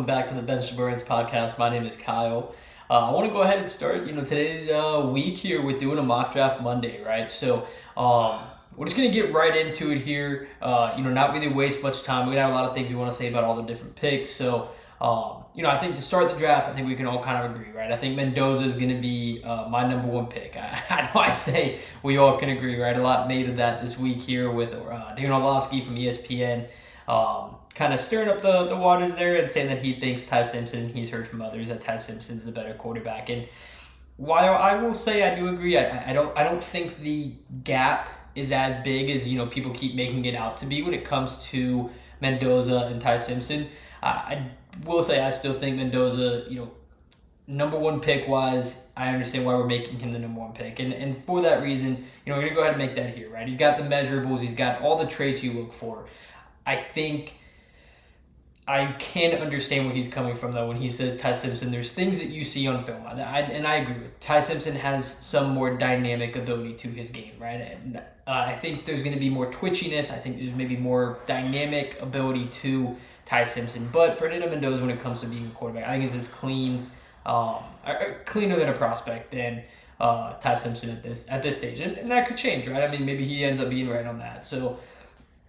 welcome back to the Bench to Burns podcast. My name is Kyle. I want to go ahead and start, today's week here with doing a mock draft Monday, right? So we're just gonna get right into it here. Not really waste much time. We're gonna have a lot of things we want to say about all the different picks. So I think to start the draft, I think we can all kind of agree, right? I think Mendoza is gonna be my number one pick. I know I say we all can agree, right? A lot made of that this week here with Dan Orlovsky from ESPN. Kind of stirring up the waters there and saying that he thinks Ty Simpson, he's heard from others that Ty Simpson's the better quarterback. And while I will say I do agree, I don't think the gap is as big as people keep making it out to be when it comes to Mendoza and Ty Simpson. I will say I still think Mendoza, number one pick wise, I understand why we're making him the number one pick. And for that reason, we're going to go ahead and make that here, right? He's got the measurables. He's got all the traits you look for. I think I can understand where he's coming from, though, when he says Ty Simpson. There's things that you see on film, and I agree with. Ty Simpson has some more dynamic ability to his game, right? And I think there's going to be more twitchiness. I think there's maybe more dynamic ability to Ty Simpson. But Fernando Mendoza, when it comes to being a quarterback, I think he's as clean, cleaner than a prospect than Ty Simpson at this stage. And that could change, right? I mean, maybe he ends up being right on that. So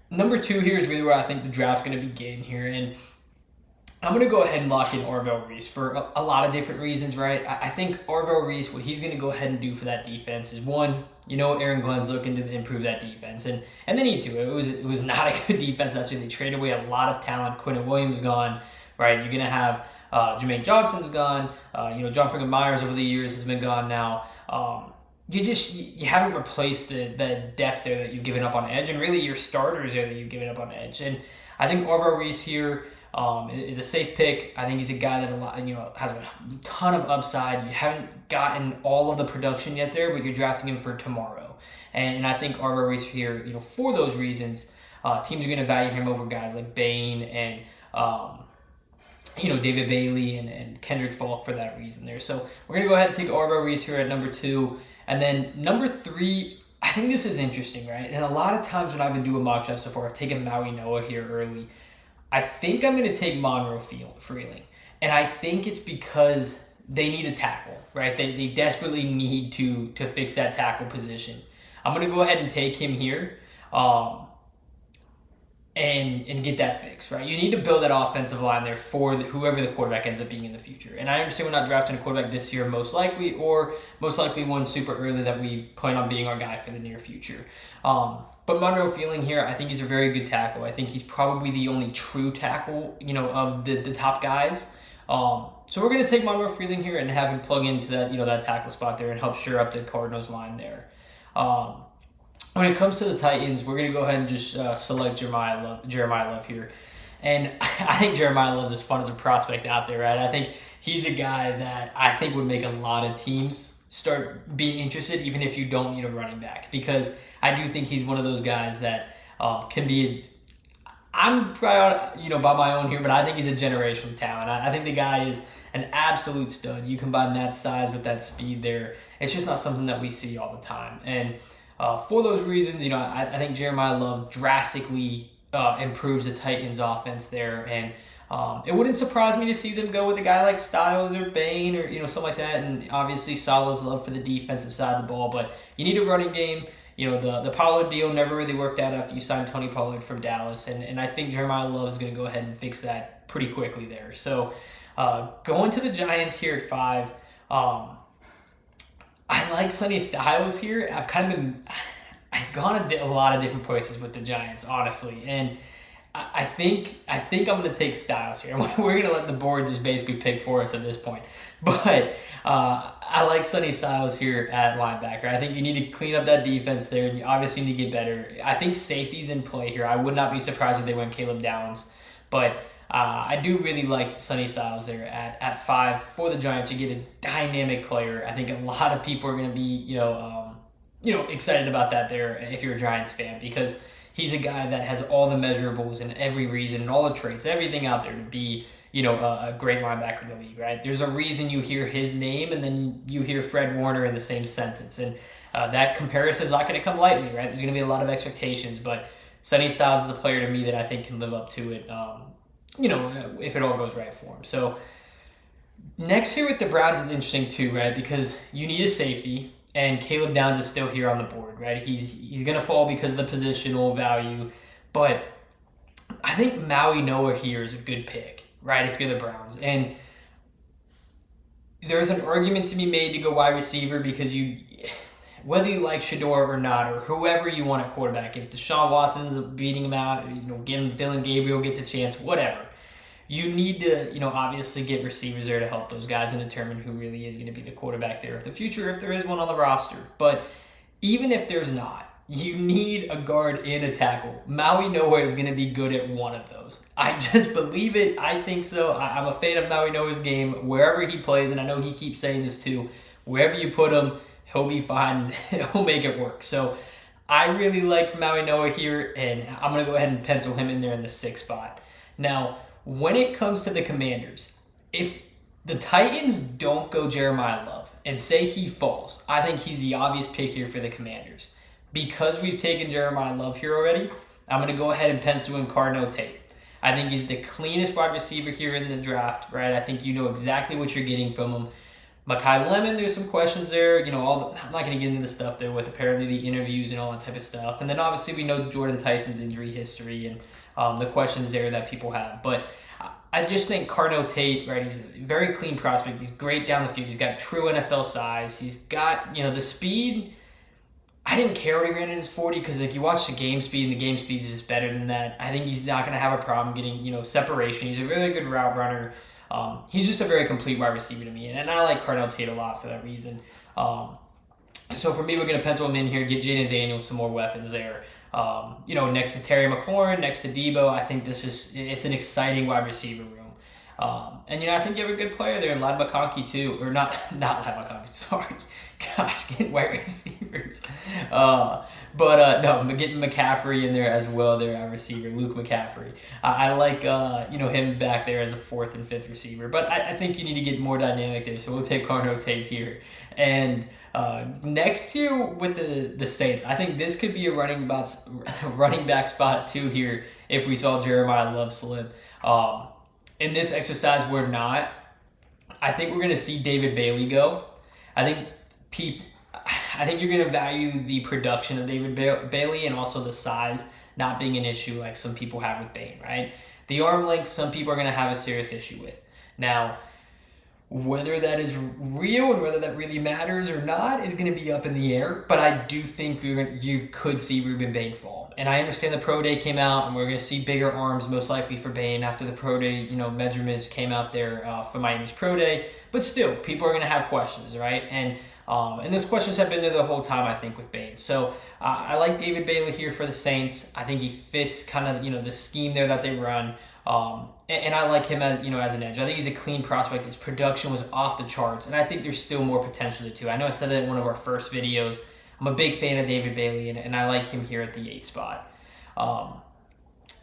number two here is really where I think the draft's going to begin here. And I'm going to go ahead and lock in Orville Reese for a lot of different reasons, right? I think Orville Reese, what he's going to go ahead and do for that defense is, one, Aaron Glenn's looking to improve that defense. And they need to. It was not a good defense last year. They traded away a lot of talent. Quinton Williams gone, right? You're going to have Jermaine Johnson's gone. John Franklin Myers over the years has been gone now. You haven't replaced the depth there that you've given up on edge, and really your starters there that you've given up on edge. And I think Orville Reese here is a safe pick. I think he's a guy that has a ton of upside. You haven't gotten all of the production yet there, but you're drafting him for tomorrow. And I think Orville Reese here, for those reasons, teams are going to value him over guys like Bain and David Bailey and Kendrick Falk for that reason there. So we're going to go ahead and take Orville Reese here at number 2. And then number 3, I think this is interesting, right? And a lot of times when I've been doing mock drafts before, I've taken Maui Noah here early. I think I'm going to take Monroe Freeling. And I think it's because they need a tackle, right? They desperately need to fix that tackle position. I'm going to go ahead and take him here and get that fixed, right? You need to build that offensive line there for whoever the quarterback ends up being in the future. And I understand we're not drafting a quarterback this year most likely one super early that we plan on being our guy for the near future. But Monroe Freeling here, I think he's a very good tackle. I think he's probably the only true tackle, of the top guys. So we're going to take Monroe Freeling here and have him plug into that, that tackle spot there and help shore up the Cardinals line there. When it comes to the Titans, we're going to go ahead and just select Jeremiah Love here. And I think Jeremiah Love's as fun as a prospect out there, right? I think he's a guy that I think would make a lot of teams start being interested, even if you don't need a running back. Because I do think he's one of those guys that can be I'm probably, by my own here, but I think he's a generational talent. I think the guy is an absolute stud. You combine that size with that speed there, it's just not something that we see all the time. And for those reasons, I think Jeremiah Love drastically improves the Titans' offense there, and it wouldn't surprise me to see them go with a guy like Styles or Bain or something like that. And obviously, Salah's love for the defensive side of the ball, but you need a running game. The Pollard deal never really worked out after you signed Tony Pollard from Dallas, and I think Jeremiah Love is going to go ahead and fix that pretty quickly there. So going to the Giants here at 5. I like Sonny Styles here. I've gone a lot of different places with the Giants, honestly, and I think I'm going to take Styles here. We're going to let the board just basically pick for us at this point. But I like Sonny Styles here at linebacker. I think you need to clean up that defense there, and you obviously need to get better. I think safety's in play here. I would not be surprised if they went Caleb Downs, but I do really like Sonny Styles there at 5 for the Giants. You get a dynamic player. I think a lot of people are going to be excited about that there if you're a Giants fan, because he's a guy that has all the measurables and every reason and all the traits, everything out there to be a great linebacker in the league, right? There's a reason you hear his name and then you hear Fred Warner in the same sentence, and that comparison is not going to come lightly, right? There's going to be a lot of expectations, but Sonny Styles is a player to me that I think can live up to it. if it all goes right for him. So next year with the Browns is interesting too, right? Because you need a safety, and Caleb Downs is still here on the board, right? He's gonna fall because of the positional value, but I think Maui Noah here is a good pick, right? If you're the Browns, and there's an argument to be made to go wide receiver because whether you like Shador or not, or whoever you want at quarterback, if Deshaun Watson's beating him out, Dylan Gabriel gets a chance, whatever. You need to, obviously get receivers there to help those guys and determine who really is going to be the quarterback there of the future, if there is one on the roster. But even if there's not, you need a guard and a tackle. Maui Noah is going to be good at one of those. I just believe it. I think so. I'm a fan of Maui Noah's game wherever he plays, and I know he keeps saying this too. Wherever you put him, he'll be fine. He'll make it work. So I really like Maui Noah here, and I'm going to go ahead and pencil him in there in the 6th spot. Now, when it comes to the Commanders, if the Titans don't go Jeremiah Love and say he falls, I think he's the obvious pick here for the Commanders. Because we've taken Jeremiah Love here already, I'm going to go ahead and pencil in Carnell Tate. I think he's the cleanest wide receiver here in the draft, right? I think you know exactly what you're getting from him. Mekhi Lemon, there's some questions there. I'm not going to get into the stuff there with apparently the interviews and all that type of stuff. And then obviously we know Jordan Tyson's injury history and the questions there that people have. But I just think Carnell Tate, right, he's a very clean prospect. He's great down the field. He's got true NFL size. He's got, the speed. I didn't care what he ran in his 40 because you watch the game speed, and the game speed is just better than that. I think he's not going to have a problem getting, separation. He's a really good route runner. He's just a very complete wide receiver to me, and I like Carnell Tate a lot for that reason. So for me, we're going to pencil him in here, get Jaden Daniels some more weapons there. Next to Terry McLaurin, next to Debo, I think it's an exciting wide receiver room. And I think you have a good player there in Ladd McConkey too, or not Ladd McConkey, sorry. Gosh, getting wide receivers. No, getting McCaffrey in there as well there at receiver, Luke McCaffrey. I like, him back there as a 4th and 5th receiver, but I think you need to get more dynamic there, so we'll take Carnell Tate here. And next year with the Saints, I think this could be a running back spot too here if we saw Jeremiah Love slip. In this exercise, we're not. I think we're going to see David Bailey go. I think you're going to value the production of David Bailey and also the size not being an issue like some people have with Bain, right? The arm length, some people are going to have a serious issue with. Now, whether that is real and whether that really matters or not is going to be up in the air, but I do think you could see Ruben Bain fall. And I understand the pro day came out, and we're going to see bigger arms most likely for Bain after the pro day, measurements came out there for Miami's pro day. But still, people are going to have questions, right? And those questions have been there the whole time, I think, with Bain. So I like David Bailey here for the Saints. I think he fits kind of, the scheme there that they run. And I like him as an edge. I think he's a clean prospect. His production was off the charts, and I think there's still more potential to. I know I said that in one of our first videos. I'm a big fan of David Bailey, and I like him here at the 8th spot.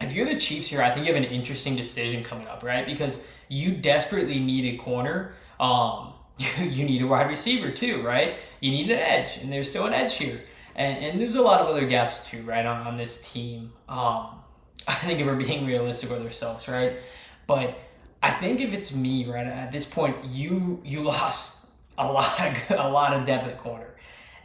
If you're the Chiefs here, I think you have an interesting decision coming up, right? Because you desperately need a corner. You need a wide receiver too, right? You need an edge, and there's still an edge here. And there's a lot of other gaps too, right, on this team. I think if we're being realistic with ourselves, right? But I think if it's me, right, at this point, you lost a lot of depth at corner.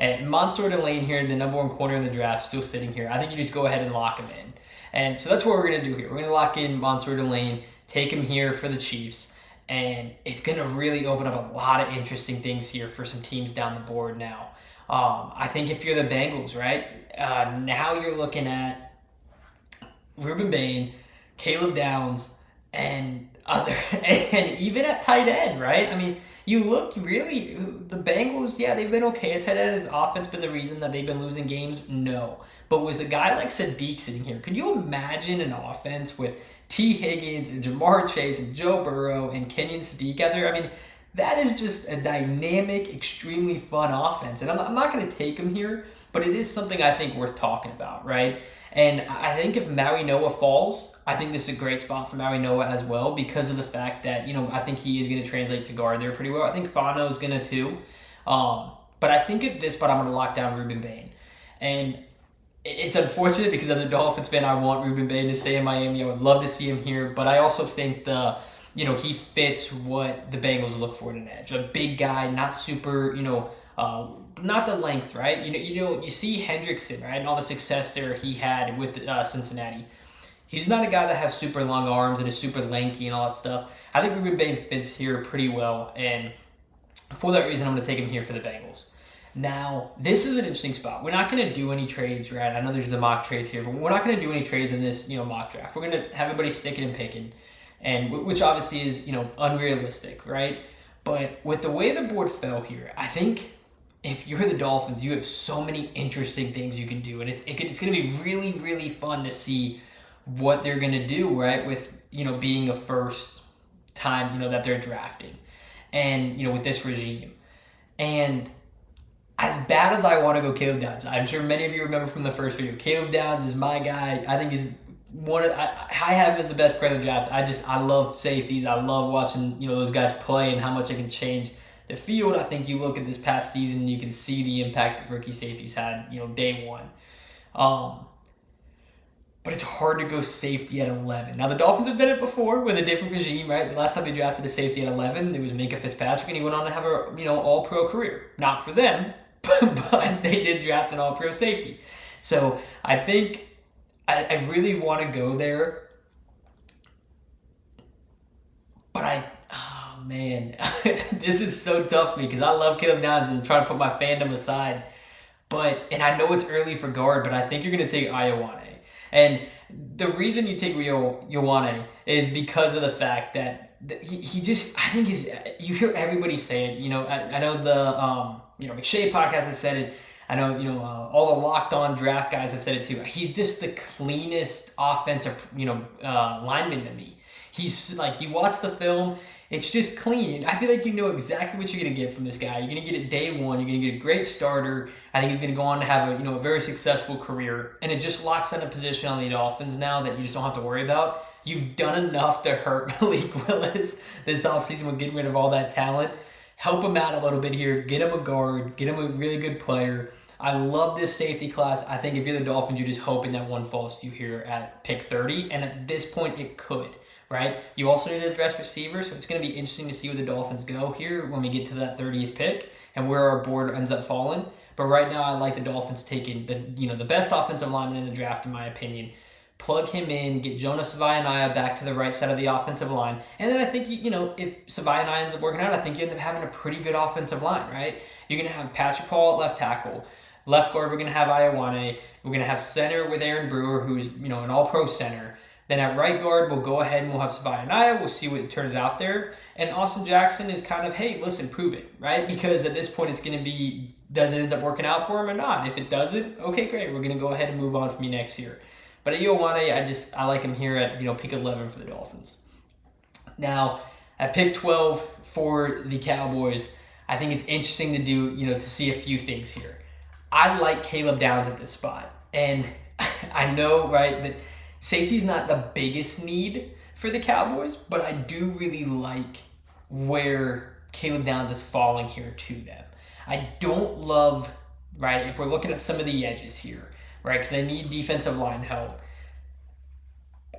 And Mansour Delane here, the number 1 corner in the draft, still sitting here. I think you just go ahead and lock him in. And so that's what we're going to do here. We're going to lock in Mansour Delane, take him here for the Chiefs, and it's going to really open up a lot of interesting things here for some teams down the board now. I think if you're the Bengals, right, now you're looking at Ruben Bain, Caleb Downs, and even at tight end, right? I mean, you look really, the Bengals, yeah, they've been okay at tight end. Has offense been the reason that they've been losing games? No. But was a guy like Sadiq sitting here? Could you imagine an offense with T. Higgins and Jamar Chase and Joe Burrow and Kenyon Sadiq out there? I mean, that is just a dynamic, extremely fun offense. And I'm not going to take him here, but it is something I think worth talking about, right? And I think if Maui Noah falls, I think this is a great spot for Maui Noah as well because of the fact that, I think he is going to translate to guard there pretty well. I think Fano is going to too. But I think at this spot, I'm going to lock down Ruben Bain. And it's unfortunate because as a Dolphins fan, I want Ruben Bain to stay in Miami. I would love to see him here, but I also think he fits what the Bengals look for in an edge. A big guy, not super, not the length, right? You see Hendrickson, right, and all the success there he had with Cincinnati. He's not a guy that has super long arms and is super lanky and all that stuff. I think Ruben Bain fits here pretty well, and for that reason, I'm going to take him here for the Bengals. Now, this is an interesting spot. We're not going to do any trades, right? I know there's the mock trades here, but we're not going to do any trades in this, mock draft. We're going to have everybody sticking and picking, and which obviously is, unrealistic, right? But with the way the board fell here, I think if you're the Dolphins, you have so many interesting things you can do, and it's going to be really, really fun to see what they're going to do, right, with, being a first time, that they're drafting, and, with this regime. And as bad as I want to go Caleb Downs, I'm sure many of you remember from the first video, Caleb Downs is my guy. I think he's I have him as the best player in the draft. I love safeties. I love watching, those guys play and how much they can change the field. I think you look at this past season and you can see the impact that rookie safeties had, day one. But it's hard to go safety at 11. Now, the Dolphins have done it before with a different regime, right? The last time they drafted a safety at 11, it was Minka Fitzpatrick, and he went on to have a, all-pro career. Not for them, but they did draft an all-pro safety. So I think I really want to go there. But this is so tough for me because I love Caleb Downs and try to put my fandom aside. And I know it's early for guard, but I think you're going to take Iowane. And the reason you take Iowane is because of the fact that he just, I think you hear everybody say it. I know the McShay podcast has said it. I know all the Locked On Draft guys have said it too. He's just the cleanest offensive lineman to me. He's like, you watch the film, it's just clean. I feel like you know exactly what you're going to get from this guy. You're going to get it day one. You're going to get a great starter. I think he's going to go on to have a very successful career. And it just locks in a position on the Dolphins now that you just don't have to worry about. You've done enough to hurt Malik Willis this offseason with getting rid of all that talent. Help him out a little bit here. Get him a guard. Get him a really good player. I love this safety class. I think if you're the Dolphins, you're just hoping that one falls to you here at pick 30. And at this point, it could. Right? You also need to address receivers, so it's going to be interesting to see where the Dolphins go here when we get to that 30th pick and where our board ends up falling. But right now, I like the Dolphins taking the best offensive lineman in the draft, in my opinion. Plug him in, get Jonas Savaiinaea back to the right side of the offensive line, and then I think if Savaiinaea ends up working out, I think you end up having a pretty good offensive line. Right? You're going to have Patrick Paul at left tackle. Left guard, we're going to have Iowane. We're going to have center with Aaron Brewer, who's an all-pro center. Then at right guard, we'll go ahead and we'll have Savaiinaea. We'll see what turns out there. And Austin Jackson is kind of, hey, listen, prove it, right? Because at this point, it's going to be, does it end up working out for him or not? If it doesn't, okay, great. We're going to go ahead and move on from you next year. But at Iowane, I like him here at, pick 11 for the Dolphins. Now, at pick 12 for the Cowboys, I think it's interesting to do, to see a few things here. I like Caleb Downs at this spot. And I know, right, that safety is not the biggest need for the Cowboys, but I do really like where Caleb Downs is falling here to them. I don't love, right, if we're looking at some of the edges here, right, because they need defensive line help.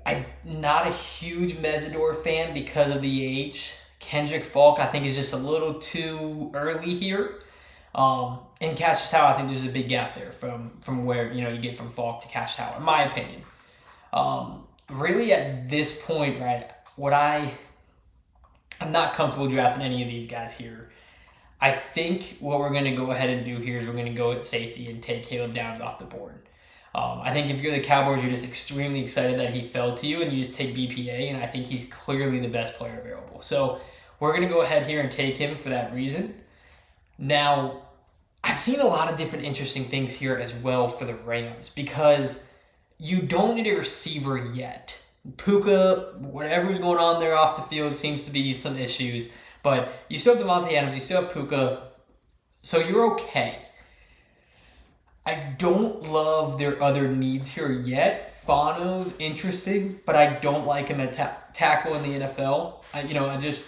I'm not a huge Mesidor fan because of the age. Kendrick Falk, I think, is just a little too early here. And Cassius Howard, I think there's a big gap there from where, you get from Falk to Cassius Howard, in my opinion. Really at this point, right, I'm not comfortable drafting any of these guys here. I think what we're going to go ahead and do here is we're going to go at safety and take Caleb Downs off the board. I think if you're the Cowboys, you're just extremely excited that he fell to you and you just take BPA, and I think he's clearly the best player available. So we're going to go ahead here and take him for that reason. Now, I've seen a lot of different interesting things here as well for the Rams because you don't need a receiver yet. Puka, whatever's going on there off the field, seems to be some issues. But you still have Devontae Adams, you still have Puka, so you're okay. I don't love their other needs here yet. Fano's interesting, but I don't like him at tackle in the NFL. I just,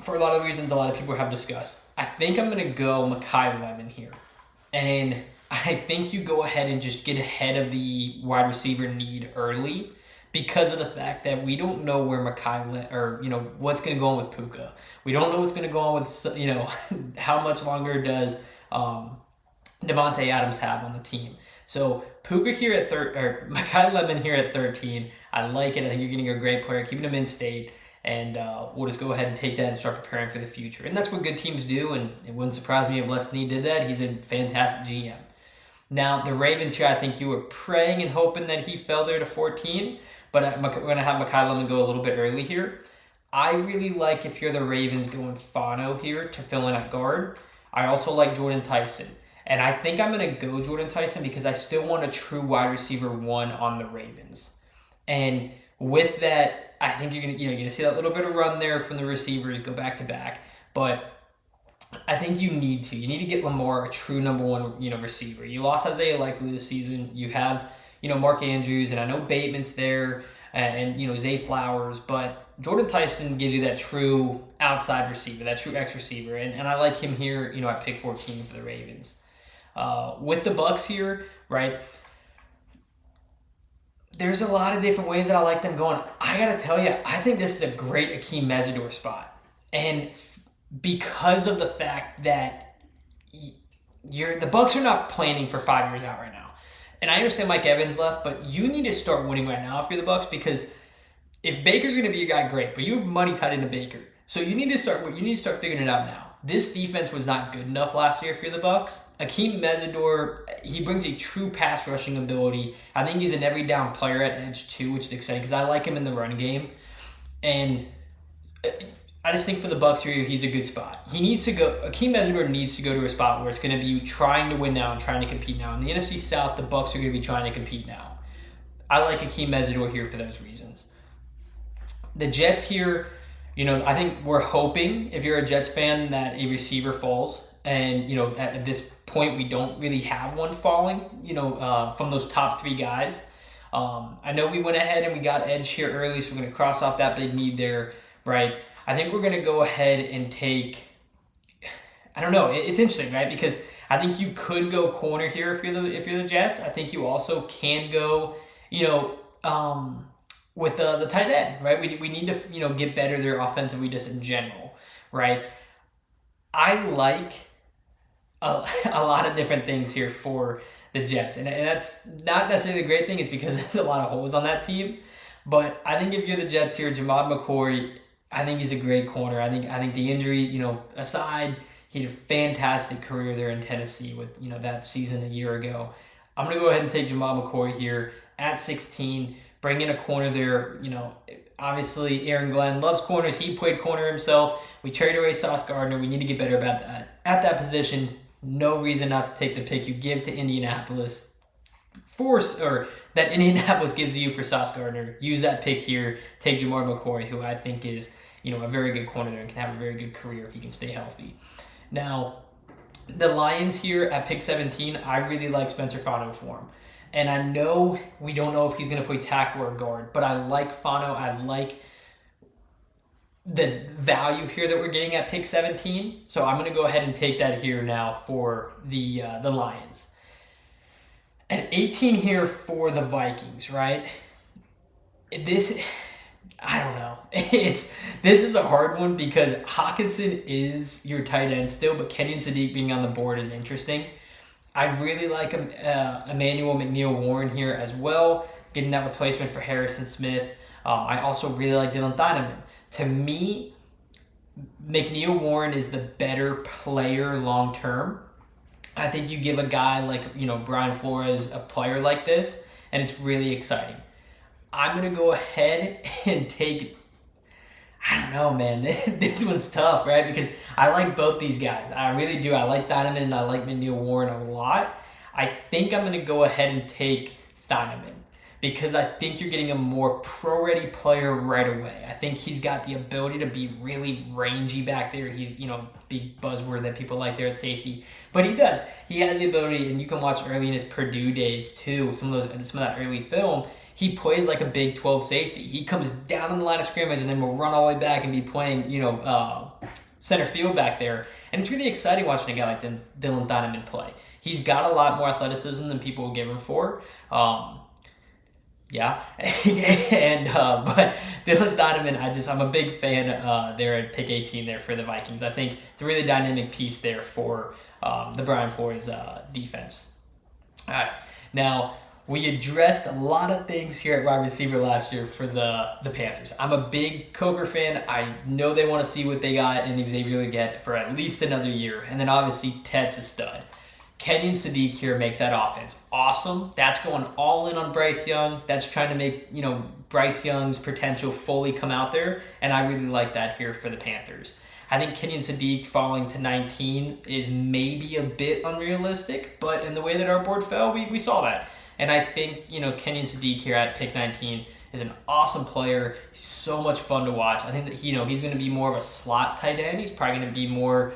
for a lot of reasons a lot of people have discussed, I think I'm going to go Mekhi Lemon here. And I think you go ahead and just get ahead of the wide receiver need early because of the fact that we don't know where what's going to go on with Puka. We don't know what's going to go on with, how much longer does Devontae Adams have on the team. So Puka here at Makai Lemon here at 13. I like it. I think you're getting a great player, keeping him in state. And we'll just go ahead and take that and start preparing for the future. And that's what good teams do, and it wouldn't surprise me if Les Snead did that. He's a fantastic GM. Now, the Ravens here, I think you were praying and hoping that he fell there to 14, but we're going to have Makai Lemon go a little bit early here. I really like, if you're the Ravens, going Fano here to fill in at guard. I also like Jordan Tyson. And I think I'm going to go Jordan Tyson because I still want a true wide receiver 1 on the Ravens. And with that, I think you're gonna see that little bit of run there from the receivers go back to back, but I think you need to get Lamar a true number 1 receiver. You lost Isaiah Likely this season. You have Mark Andrews, and I know Bateman's there, and Zay Flowers, but Jordan Tyson gives you that true outside receiver, that true X receiver, and I like him here at pick 14 for the Ravens. With the Bucs here, right? There's a lot of different ways that I like them going. I got to tell you, I think this is a great Akeem Mesidor spot. And because of the fact that the Bucs are not planning for 5 years out right now. And I understand Mike Evans left, but you need to start winning right now if you're the Bucs, because if Baker's going to be your guy, great, but you have money tied into Baker. So you need to start figuring it out now. This defense was not good enough last year for the Bucs. Akeem Mesidor, he brings a true pass rushing ability. I think he's an every down player at edge too, which is exciting because I like him in the run game. And I just think for the Bucs here, he's a good spot. Akeem Mesidor needs to go to a spot where it's going to be trying to win now and trying to compete now. In the NFC South, the Bucs are going to be trying to compete now. I like Akeem Mesidor here for those reasons. The Jets here, I think we're hoping, if you're a Jets fan, that a receiver falls. And, at this point, we don't really have one falling, from those top 3 guys. I know we went ahead and we got edge here early, so we're going to cross off that big need there, right? I think we're going to go ahead and take, I don't know, it's interesting, right? Because I think you could go corner here if you're the Jets. I think you also can go, with the tight end, right? We need to, get better there offensively just in general, right? I like a lot of different things here for the Jets. And that's not necessarily a great thing. It's because there's a lot of holes on that team. But I think if you're the Jets here, Jamad McCoy, I think he's a great corner. I think the injury, aside, he had a fantastic career there in Tennessee with, that season a year ago. I'm going to go ahead and take Jamad McCoy here at 16. Bring in a corner there, obviously Aaron Glenn loves corners. He played corner himself. We traded away Sauce Gardner. We need to get better about that. At that position, no reason not to take the pick you give to Indianapolis. That Indianapolis gives you for Sauce Gardner. Use that pick here. Take Jamar McCoy, who I think is, a very good corner there and can have a very good career if he can stay healthy. Now, the Lions here at pick 17, I really like Spencer Fano for him. And I know we don't know if he's going to play tackle or guard, but I like Fano. I like the value here that we're getting at pick 17. So I'm going to go ahead and take that here now for the Lions. At 18 here for the Vikings, right? I don't know. This is a hard one because Hawkinson is your tight end still, but Kenyon Sadiq being on the board is interesting. I really like Emmanuel McNeil-Warren here as well, getting that replacement for Harrison Smith. I also really like Dylan Thieneman. To me, McNeil-Warren is the better player long-term. I think you give a guy like, Brian Flores a player like this, and it's really exciting. I'm going to go ahead and take, I don't know, man. This one's tough, right? Because I like both these guys. I really do. I like Thieneman and I like McNeil-Warren a lot. I think I'm going to go ahead and take Thieneman because I think you're getting a more pro-ready player right away. I think he's got the ability to be really rangy back there. He's, big buzzword that people like there at safety. But he does. He has the ability, and you can watch early in his Purdue days too, some of that early film. He plays like a Big 12 safety. He comes down on the line of scrimmage and then will run all the way back and be playing, center field back there. And it's really exciting watching a guy like Dylan Diamond play. He's got a lot more athleticism than people will give him for. Yeah, and but Dylan Donovan, I'm a big fan there at pick 18 there for the Vikings. I think it's a really dynamic piece there for the Brian Flores defense. All right, now we addressed a lot of things here at wide receiver last year for the Panthers. I'm a big Coker fan. I know they want to see what they got in Xavier Legette for at least another year, and then obviously Ted's a stud. Kenyon Sadiq here makes that offense awesome. That's going all in on Bryce Young. That's trying to make, Bryce Young's potential fully come out there, and I really like that here for the Panthers. I think Kenyon Sadiq falling to 19 is maybe a bit unrealistic, but in the way that our board fell, we saw that. And I think, Kenyon Sadiq here at pick 19 is an awesome player. He's so much fun to watch. I think that, he's going to be more of a slot tight end. He's probably going to be more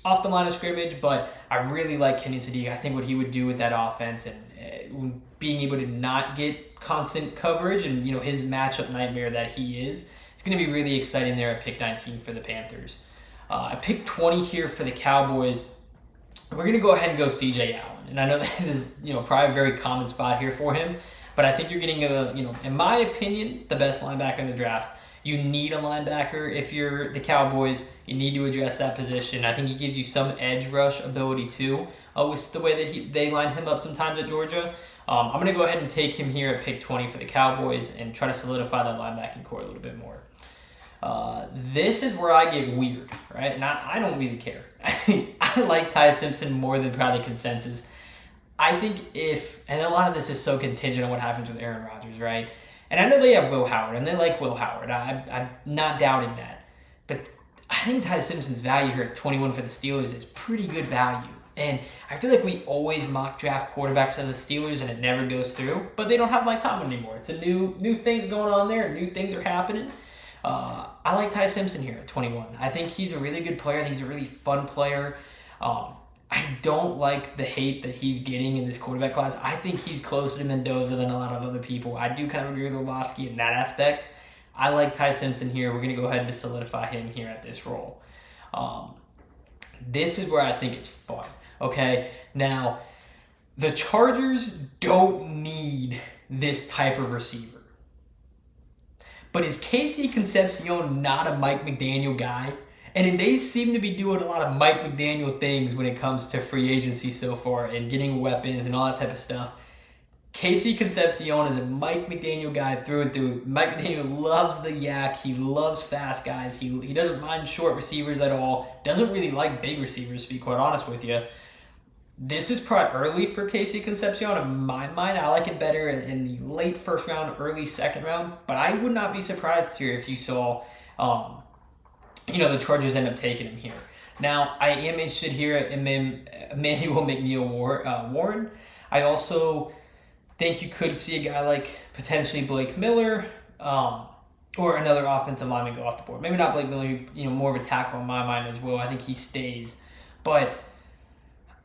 off the line of scrimmage, but I really like Kenyon Sadiq. I think what he would do with that offense and being able to not get constant coverage and, his matchup nightmare that he is, it's going to be really exciting there at pick 19 for the Panthers. At pick 20 here for the Cowboys, we're going to go ahead and go C.J. Allen. And I know this is, probably a very common spot here for him, but I think you're getting in my opinion, the best linebacker in the draft. You need a linebacker if you're the Cowboys. You need to address that position. I think he gives you some edge rush ability too, with the way that they line him up sometimes at Georgia. I'm going to go ahead and take him here at pick 20 for the Cowboys and try to solidify that linebacking core a little bit more. This is where I get weird, right? And I don't really care. I like Ty Simpson more than probably consensus. I think and a lot of this is so contingent on what happens with Aaron Rodgers, right? And I know they have Will Howard, and they like Will Howard. I'm not doubting that. But I think Ty Simpson's value here at 21 for the Steelers is pretty good value. And I feel like we always mock draft quarterbacks on the Steelers, and it never goes through. But they don't have Mike Tomlin anymore. It's a new things going on there. New things are happening. I like Ty Simpson here at 21. I think he's a really good player. I think he's a really fun player. I don't like the hate that he's getting in this quarterback class. I think he's closer to Mendoza than a lot of other people. I do kind of agree with Orlovsky in that aspect. I like Ty Simpson here. We're going to go ahead and solidify him here at this role. This is where I think it's fun. Okay, now the Chargers don't need this type of receiver. But is Casey Concepcion not a Mike McDaniel guy? And they seem to be doing a lot of Mike McDaniel things when it comes to free agency so far and getting weapons and all that type of stuff. Casey Concepcion is a Mike McDaniel guy through and through. Mike McDaniel loves the yak. He loves fast guys. He doesn't mind short receivers at all. Doesn't really like big receivers, to be quite honest with you. This is probably early for Casey Concepcion. In my mind, I like it better in the late first round, early second round. But I would not be surprised here if you saw the Chargers end up taking him here. Now, I am interested here in Emmanuel McNeil-Warren. I also think you could see a guy like potentially Blake Miller or another offensive lineman go off the board. Maybe not Blake Miller, more of a tackle in my mind as well. I think he stays. But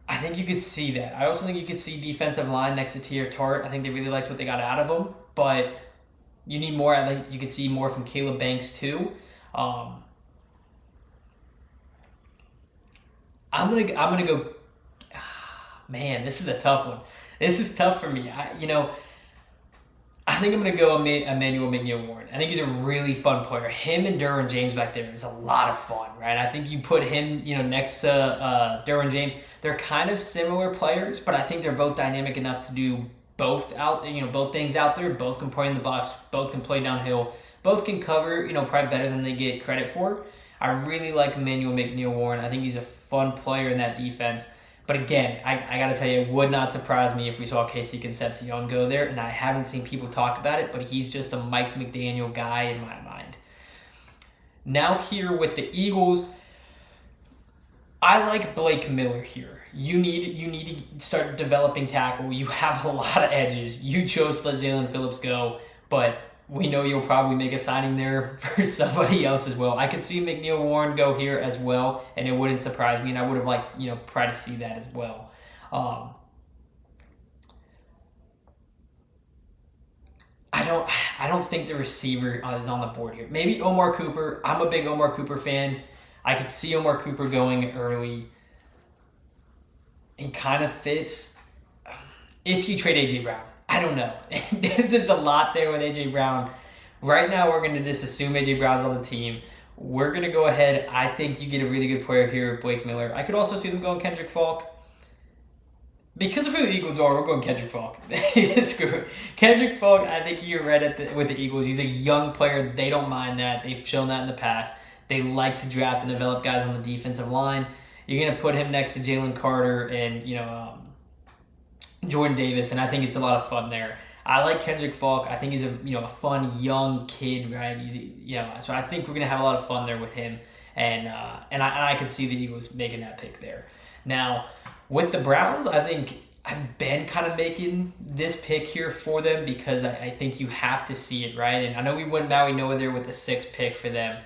I think you could see that. I also think you could see defensive line next to Tier Tart. I think they really liked what they got out of him. But you need more. I think you could see more from Caleb Banks too. I'm gonna go. Man, this is a tough one. This is tough for me. I think I'm gonna go Emmanuel McNeil-Warren. I think he's a really fun player. Him and Derwin James back there is a lot of fun, right? I think you put him, next to Derwin James. They're kind of similar players, but I think they're both dynamic enough to do both things out there. Both can play in the box. Both can play downhill. Both can cover, probably better than they get credit for. I really like Emmanuel McNeil-Warren. I think he's a fun player in that defense. But again, I got to tell you, it would not surprise me if we saw Casey Concepcion go there, and I haven't seen people talk about it, but he's just a Mike McDaniel guy in my mind. Now here with the Eagles, I like Blake Miller here. You need to start developing tackle. You have a lot of edges. You chose to let Jalen Phillips go, but we know you'll probably make a signing there for somebody else as well. I could see McNeil-Warren go here as well, and it wouldn't surprise me, and I would have liked, try to see that as well. I don't think the receiver is on the board here. Maybe Omar Cooper. I'm a big Omar Cooper fan. I could see Omar Cooper going early. He kind of fits if you trade A.J. Brown. I don't know. There's just a lot there with A.J. Brown. Right now, we're going to just assume A.J. Brown's on the team. We're going to go ahead. I think you get a really good player here with Blake Miller. I could also see them going Kendrick Falk. Because of who the Eagles are, we're going Kendrick Falk. Screw it. Kendrick Falk, I think you're right with the Eagles. He's a young player. They don't mind that. They've shown that in the past. They like to draft and develop guys on the defensive line. You're going to put him next to Jalen Carter and, Jordan Davis, and I think it's a lot of fun there. I like Kendrick Falk. I think he's a fun young kid, right? So I think we're gonna have a lot of fun there with him, and I could see the Eagles making that pick there. Now with the Browns, I think I've been kind of making this pick here for them because I think you have to see it, right? And I know we went now we know they're with the 6th pick for them.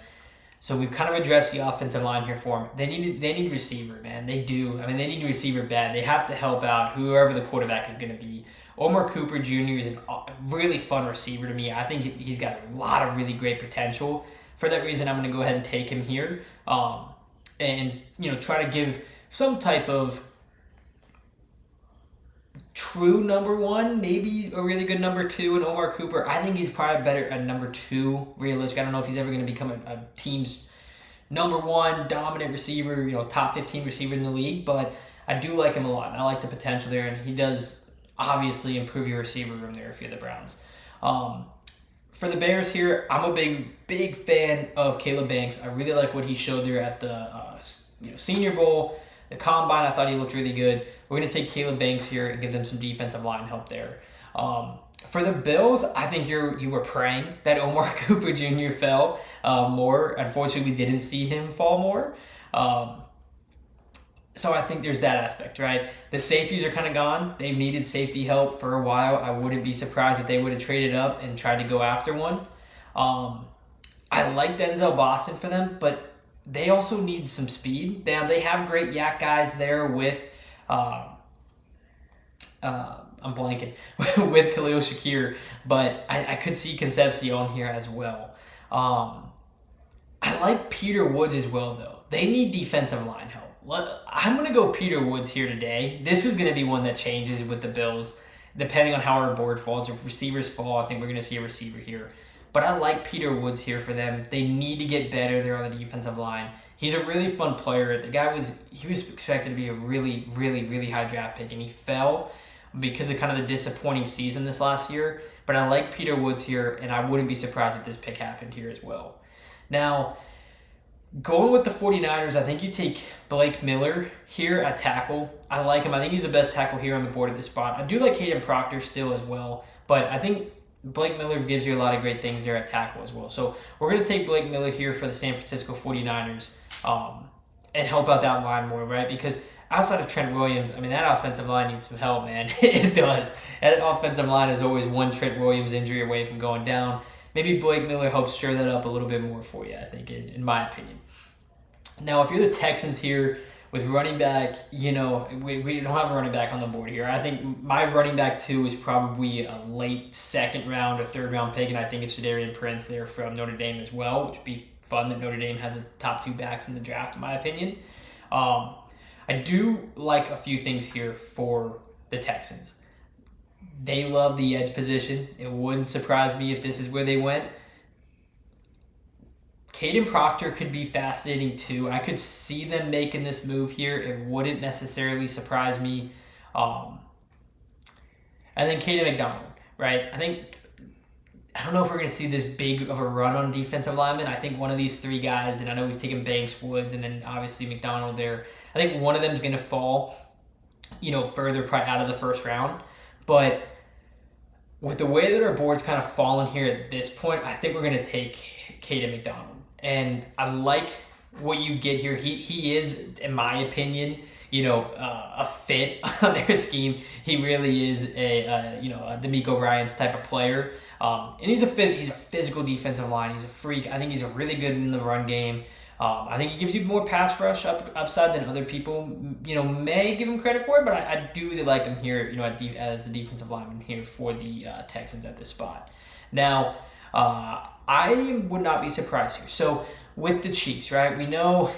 So we've kind of addressed the offensive line here for them. They need receiver, man. They do. I mean, they need a receiver bad. They have to help out whoever the quarterback is going to be. Omar Cooper Jr. is a really fun receiver to me. I think he's got a lot of really great potential. For that reason, I'm going to go ahead and take him here, and try to give some type of true number 1, maybe a really good number 2 in Omar Cooper. I think he's probably better at number 2, realistic. I don't know if he's ever going to become a team's number 1 dominant receiver, top 15 receiver in the league, but I do like him a lot, and I like the potential there, and he does obviously improve your receiver room there if you're the Browns. For the Bears here, I'm a big fan of Caleb Banks. I really like what he showed there at the Senior Bowl. The Combine, I thought he looked really good. We're going to take Caleb Banks here and give them some defensive line help there. For the Bills, I think you were praying that Omar Cooper Jr. fell more. Unfortunately, we didn't see him fall more. So I think there's that aspect, right? The safeties are kind of gone. They've needed safety help for a while. I wouldn't be surprised if they would have traded up and tried to go after one. I like Denzel Boston for them, but they also need some speed. They have great yak guys there with I'm blanking with Khalil Shakir, but I could see Concepcion here as well. I like Peter Woods as well, though. They need defensive line help. I'm going to go Peter Woods here today. This is going to be one that changes with the Bills, depending on how our board falls. If receivers fall, I think we're going to see a receiver here. But I like Peter Woods here for them. They need to get better there on the defensive line. He's a really fun player. The guy was expected to be a really, really, really high draft pick, and he fell because of kind of the disappointing season this last year. But I like Peter Woods here, and I wouldn't be surprised if this pick happened here as well. Now, going with the 49ers, I think you take Blake Miller here at tackle. I like him. I think he's the best tackle here on the board at this spot. I do like Caden Proctor still as well, but I think Blake Miller gives you a lot of great things there at tackle as well. So we're going to take Blake Miller here for the San Francisco 49ers and help out that line more, right? Because outside of Trent Williams, I mean, that offensive line needs some help, man. It does. That offensive line is always one Trent Williams injury away from going down. Maybe Blake Miller helps stir that up a little bit more for you, I think, in my opinion. Now, if you're the Texans here with running back, we don't have a running back on the board here. I think my running back 2 is probably a late 2nd round or 3rd round pick, and I think it's Shadarian Prince there from Notre Dame as well, which would be fun that Notre Dame has a top 2 backs in the draft, in my opinion. I do like a few things here for the Texans. They love the edge position. It wouldn't surprise me if this is where they went. Caden Proctor could be fascinating too. I could see them making this move here. It wouldn't necessarily surprise me. And then Caden McDonald, right? I don't know if we're going to see this big of a run on defensive linemen. I think one of these 3 guys, and I know we've taken Banks, Woods, and then obviously McDonald there. I think one of them is going to fall, further probably out of the 1st round. But with the way that our board's kind of fallen here at this point, I think we're going to take Caden McDonald. And I like what you get here. He is, in my opinion, a fit on their scheme. He really is a DeMeco Ryans type of player. And he's a physical defensive line. He's a freak. I think he's really good in the run game. I think he gives you more pass rush upside than other people, may give him credit for it. But I do really like him here, as a defensive lineman here for the Texans at this spot. Now, I would not be surprised here. So with the Chiefs, right? We know,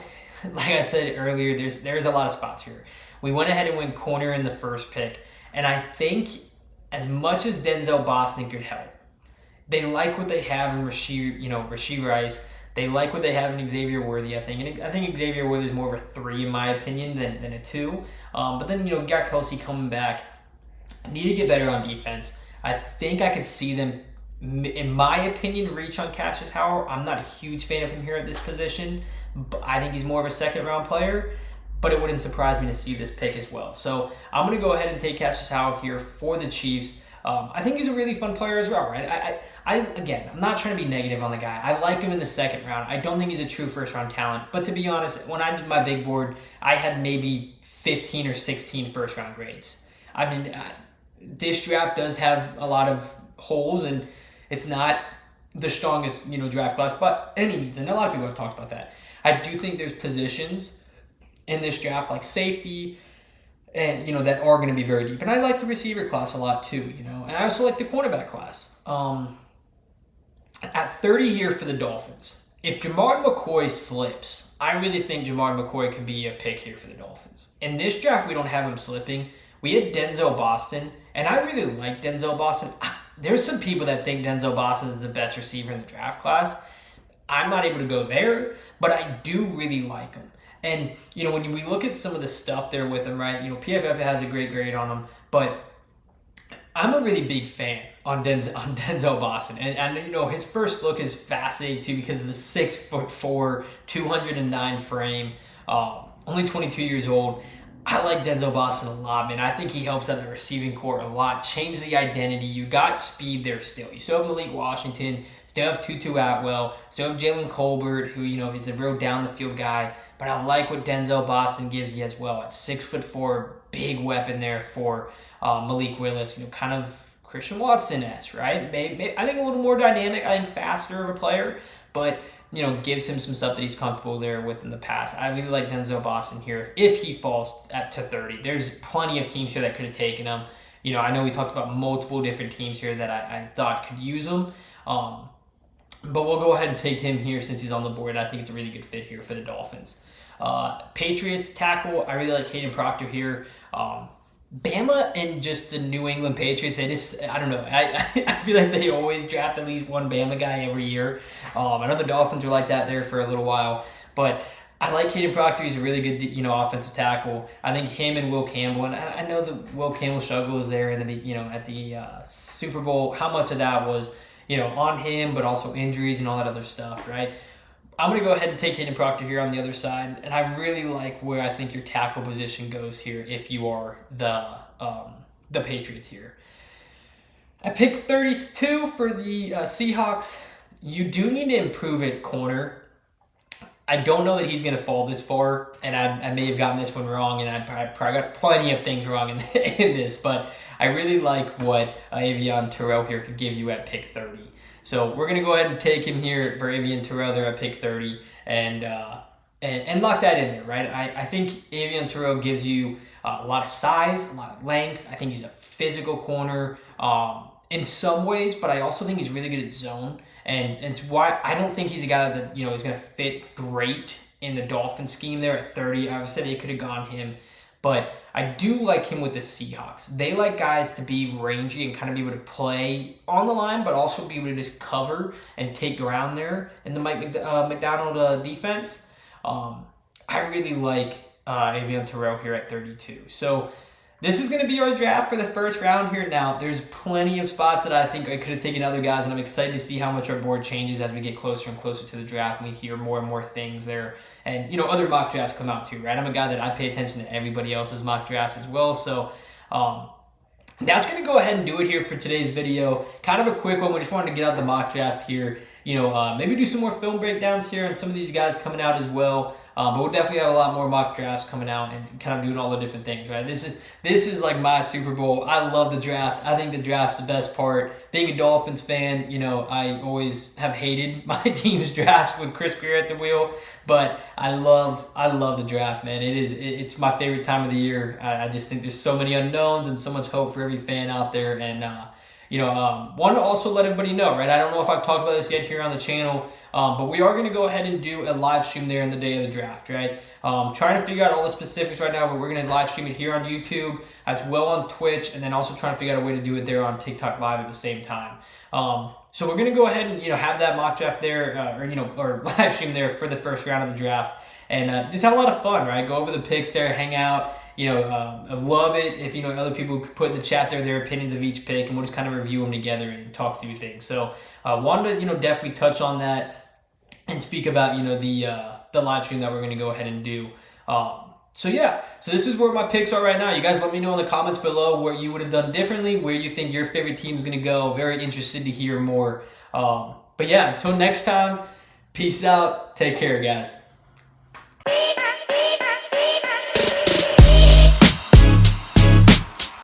like I said earlier, there's a lot of spots here. We went ahead and went corner in the first pick, and I think as much as Denzel Boston could help, they like what they have in Rashee Rice. They like what they have in Xavier Worthy, I think. And I think Xavier Worthy is more of a 3 in my opinion than a 2. But then, you got Kelsey coming back. Need to get better on defense. I think I could see them, in my opinion, reach on Cassius Howard. I'm not a huge fan of him here at this position, but I think he's more of a second-round player. But it wouldn't surprise me to see this pick as well. So I'm going to go ahead and take Cassius Howard here for the Chiefs. I think he's a really fun player as well, right? Again, I'm not trying to be negative on the guy. I like him in the second round. I don't think he's a true first-round talent. But to be honest, when I did my big board, I had maybe 15 or 16 first-round grades. I mean, this draft does have a lot of holes, and it's not the strongest, draft class by any means. And a lot of people have talked about that. I do think there's positions in this draft like safety, and that are going to be very deep. And I like the receiver class a lot too, and I also like the cornerback class. At 30 here for the Dolphins, if Jamar McCoy slips, I really think Jamar McCoy could be a pick here for the Dolphins. In this draft, we don't have him slipping. We had Denzel Boston, and I really like Denzel Boston. There's some people that think Denzel Boston is the best receiver in the draft class. I'm not able to go there, but I do really like him. And, when we look at some of the stuff there with him, right, PFF has a great grade on him, but I'm a really big fan on Denzel Boston. And his first look is fascinating, too, because of the 6'4", 209 frame, only 22 years old. I like Denzel Boston a lot, man. I think he helps out the receiving core a lot, change the identity. You got speed there still. You still have Malik Washington, still have Tutu Atwell, still have Jalen Colbert, who, is a real down-the-field guy. But I like what Denzel Boston gives you as well. At 6'4", big weapon there for Malik Willis. Kind of Christian Watson-esque, right? Maybe, I think a little more dynamic. I think faster of a player, but gives him some stuff that he's comfortable there with in the past. I really like Denzel Boston here if he falls to 30. There's plenty of teams here that could have taken him. I know we talked about multiple different teams here that I thought could use him. But we'll go ahead and take him here since he's on the board. I think it's a really good fit here for the Dolphins. Patriots tackle, I really like Hayden Proctor here. Bama and just the New England Patriots, I don't know. I feel like they always draft at least one Bama guy every year. I know the Dolphins were like that there for a little while, but I like Hayden Proctor. He's a really good, offensive tackle. I think him and Will Campbell, and I know the Will Campbell struggle was there in the, at the Super Bowl. How much of that was, on him, but also injuries and all that other stuff, right? I'm going to go ahead and take Hayden Proctor here on the other side, and I really like where I think your tackle position goes here if you are the Patriots here. I picked 32 for the Seahawks. You do need to improve at corner. I don't know that he's going to fall this far, and I may have gotten this one wrong, and I probably got plenty of things wrong in this, but I really like what Avion Terrell here could give you at pick 30. So we're going to go ahead and take him here for Avion Terrell there at pick 30 and lock that in there, right? I think Avion Terrell gives you a lot of size, a lot of length. I think he's a physical corner in some ways, but I also think he's really good at zone. And it's why I don't think he's a guy that, is going to fit great in the Dolphin scheme there at 30. I said they could have gone him. But I do like him with the Seahawks. They like guys to be rangy and kind of be able to play on the line, but also be able to just cover and take ground there in the Mike McDonald defense. I really like Avion Terrell here at 32. So this is going to be our draft for the first round here. Now, there's plenty of spots that I think I could have taken other guys, and I'm excited to see how much our board changes as we get closer and closer to the draft, and we hear more and more things there. And, other mock drafts come out too, right? I'm a guy that I pay attention to everybody else's mock drafts as well. So that's going to go ahead and do it here for today's video. Kind of a quick one. We just wanted to get out the mock draft here. Maybe do some more film breakdowns here and some of these guys coming out as well. But we'll definitely have a lot more mock drafts coming out and kind of doing all the different things, right? This is like my Super Bowl. I love the draft. I think the draft's the best part. Being a Dolphins fan, I always have hated my team's drafts with Chris Greer at the wheel, but I love the draft, man. It's my favorite time of the year. I just think there's so many unknowns and so much hope for every fan out there, and Want to also let everybody know, right? I don't know if I've talked about this yet here on the channel, but we are going to go ahead and do a live stream there in the day of the draft, right? Trying to figure out all the specifics right now, but we're going to live stream it here on YouTube as well on Twitch, and then also trying to figure out a way to do it there on TikTok Live at the same time. So we're going to go ahead and have that mock draft there, or live stream there for the first round of the draft, and just have a lot of fun, right? Go over the picks there, hang out. I love it if other people could put in the chat there their opinions of each pick, and we'll just kind of review them together and talk through things. So wanted to definitely touch on that and speak about the live stream that we're going to go ahead and do. So this is where my picks are right now. You guys let me know in the comments below what you would have done differently, where you think your favorite team's going to go. Very interested to hear more. But yeah, until next time, peace out. Take care, guys.